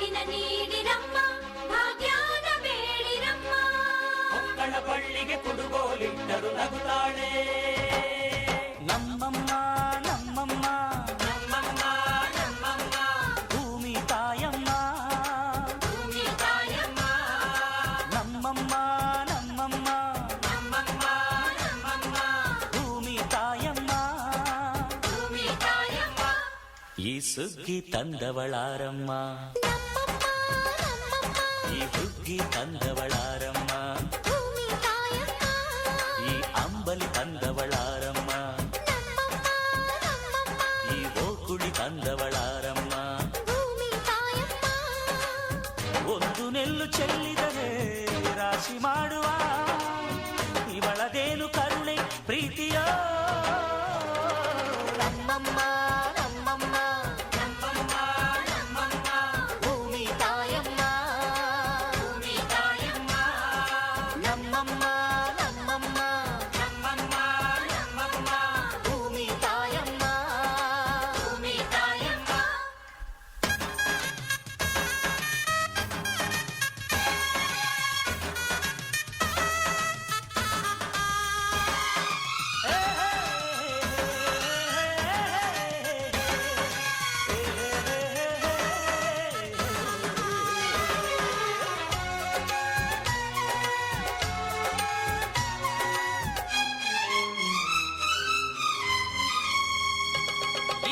ಬೆಳಕಿನ ನೀಡಿರಮ್ಮ ಭಾಗ್ಯಾನ ಬೇಡಿರಮ್ಮ ಮಕ್ಕಳ ಬಳ್ಳಿಗೆ ಕುಡುಗೋಲಿಟ್ಟರು ನಗುತ್ತಾಳೆ ನಮ್ಮಮ್ಮ ನಮ್ಮಮ್ಮ ನಮ್ಮಮ್ಮ ನಮ್ಮಮ್ಮ ಭೂಮಿ ತಾಯಮ್ಮ ಭೂಮಿ ತಾಯಮ್ಮ ನಮ್ಮಮ್ಮ ನಮ್ಮಮ್ಮ ನಮ್ಮಮ್ಮ ನಮ್ಮಮ್ಮ ಭೂಮಿ ತಾಯಮ್ಮ ಭೂಮಿ ತಾಯಮ್ಮ ಈ ಸುಗ್ಗಿ ತಂದವಳಾರಮ್ಮ ಈ ಹುಗ್ಗಿ ತಂದವಳಾರಮ್ಮ ಈ ಅಂಬಲಿ ತಂದವಳಾರಮ್ಮ ಈ ಓಕುಳಿ ತಂದವಳಾರಮ್ಮ ಒಂದು ನೆಲ್ಲು ಚೆಲ್ಲಿದರೆ ರಾಶಿ ಮಾಡುವ ಇವಳದೇನು ಕರುಣೆ ಪ್ರೀತಿಯ ನಮ್ಮಮ್ಮ ನಮ್ಮಮ್ಮ ನಮ್ಮಮ್ಮ ನಮ್ಮಮ್ಮ ಭೂಮಿ ತಾಯಮ್ಮ ಭೂಮಿ ತಾಯಮ್ಮ ನಮ್ಮಮ್ಮ ನಮ್ಮಮ್ಮ ನಮ್ಮಮ್ಮ ನಮ್ಮಮ್ಮ ಭೂಮಿ ತಾಯಮ್ಮ ಭೂಮಿ ತಾಯಮ್ಮ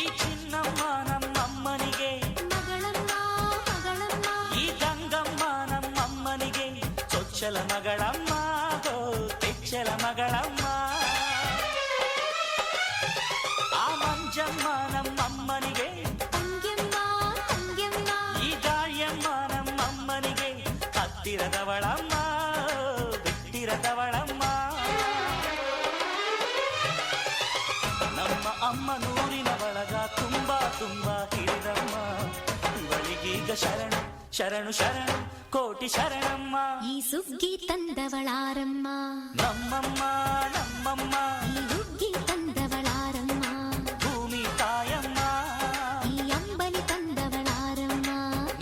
ಈ ಚಿನ್ನಮ್ಮ ನಮ್ಮಮ್ಮನಿಗೆ ಮಗಳಮ್ಮ ಮಗಳಮ್ಮ ಈ ಗಂಗಮ್ಮ ನಮ್ಮಮ್ಮನಿಗೆ ಚೊಚ್ಚಲ ಮಗಳಮ್ಮ ಹೋ ತೆಚ್ಚಲ ಮಗಳಮ್ಮ ಆ ಮಂಜಮ್ಮ ನಮ್ಮಮ್ಮನಿಗೆ ತಂಗ್ಯಮ್ಮ ತಂಗ್ಯಮ್ಮ ಈ ಗಾಳಿಯಮ್ಮ ನಮ್ಮಮ್ಮನಿಗೆ ಹತ್ತಿರದವಳಮ್ಮ ಬಿಟ್ಟಿರದವಳಮ್ಮ ನಮ್ಮ ಅಮ್ಮ ನೂರಿನ ಬಳಗ ತುಂಬಾ ತುಂಬಾ ಹಿರಿದಮ್ಮ ಇವಳಿಗೀಗ ಶರಣು ಶರಣು ಶರಣು ಕೋಟಿ ಶರಣಮ್ಮ ಈ ಸುಗ್ಗಿ ತಂದವಳಾರಮ್ಮ ನಮ್ಮಮ್ಮ ನಮ್ಮಮ್ಮ ಈ ಹುಗ್ಗಿ ತಂದವಳಾರಮ್ಮ ಭೂಮಿ ತಾಯಮ್ಮ ಈ ಅಂಬಲಿ ತಂದವಳಾರಮ್ಮ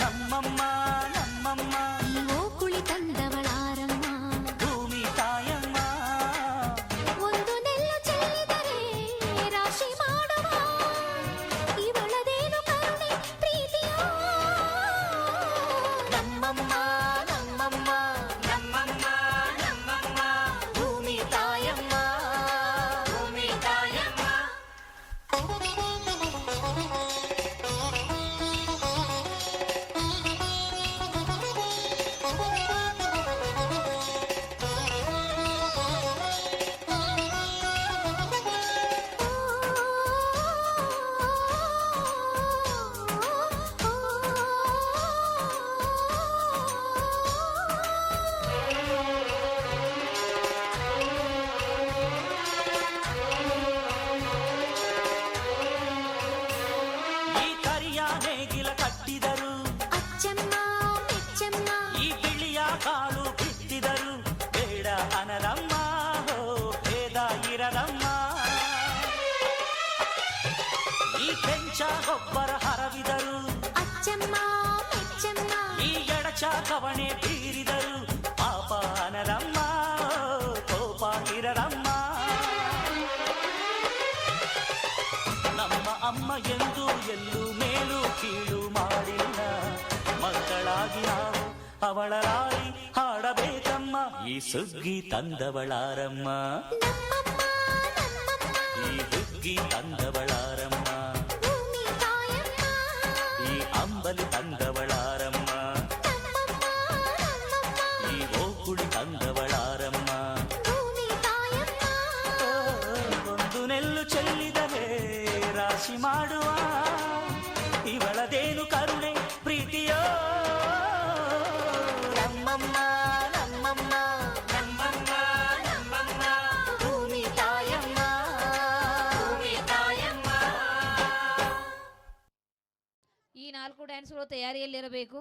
ನಮ್ಮಮ್ಮ ನಮ್ಮಮ್ಮ ಈ ಓಕುಳಿ ತಂದವಳಾರಮ್ಮ ಭೂಮಿ ತಾಯಮ್ಮ ಒಂದು ನೆಲ್ಲು ಚೆಲ್ಲಿದರೆ ರಾಶಿ ಮಾಡುವ ಇವಳದೇನು ಕರುಣೆ ಪ್ರೀತಿಯೋ ನಮ್ಮಮ್ಮ ನಮ್ಮಮ್ಮ ನಮ್ಮಮ್ಮ ನಮ್ಮಮ್ಮ ಭೂಮಿ ತಾಯಮ್ಮ ಭೂಮಿ ತಾಯಮ್ಮ ಈ ಕರಿಯ ನೇಗಿಲ ಕಟ್ಟಿದರು ಅಚ್ಚಮ್ಮ ಮೆಚ್ಚಮ್ಮ ಈ ಬಿಳಿಯ ಕಾಳು ಬಿತ್ತಿದರು ಬೇಡ ಅನರಮ್ಮ ಹೋ ಭೇದ ಇರದಮ್ಮ ಈ ಕೆಂಚ ಗೊಬ್ಬರ ಹರವಿದರು ಅಚ್ಚಮ್ಮ ಮೆಚ್ಚಮ್ಮ ಈ ಎಡಚ ಕವಣೆ ಬೀರಿದರು ಪಾಪ ಅನರಮ್ಮ ಕೋಪ ಇರರಮ್ಮ ನಮ್ಮ ಅಮ್ಮ ಎಂದು ಎಲ್ಲೂ ಮೇಲು ಕೀಳು ಮಾಡಿಲ್ಲ ಮಕ್ಕಳಾಗಿ ನಾವು ಅವಳ ರಾರಿ ಹಾಡಬೇಕಮ್ಮ ಈ ಸುಗ್ಗಿ ತಂದವಳಾರಮ್ಮ ನಮ್ಮಮ್ಮ ನಮ್ಮಮ್ಮ ಈ ಹುಗ್ಗಿ ತಂದವಳಾರಮ್ಮ ಭೂಮಿ ತಾಯಮ್ಮ ಈ ಅಂಬಲಿ ತಂದವಳಾರಮ್ಮ ನಮ್ಮಮ್ಮ ನಮ್ಮಮ್ಮ ಈ ಓಕುಳಿ ತಂದವಳಾರಮ್ಮ ಭೂಮಿ ತಾಯಮ್ಮ ಒಂದು ನೆಲ್ಲು ಚೆಲ್ಲಿದರೆ ರಾಶಿ ಮಾಡುವ ಇವಳದೇನು ಕರುಣೆ ಪ್ರೀತಿಯೋ ನಮ್ಮಮ್ಮ ನಮ್ಮಮ್ಮ ನಮ್ಮಮ್ಮ ನಮ್ಮಮ್ಮ ಭೂಮಿ ತಾಯಮ್ಮ ಭೂಮಿ ತಾಯಮ್ಮ ಈ 4 ಡ್ಯಾನ್ಸ್ಗಳು ತಯಾರಿಯಲ್ಲಿರಬೇಕು.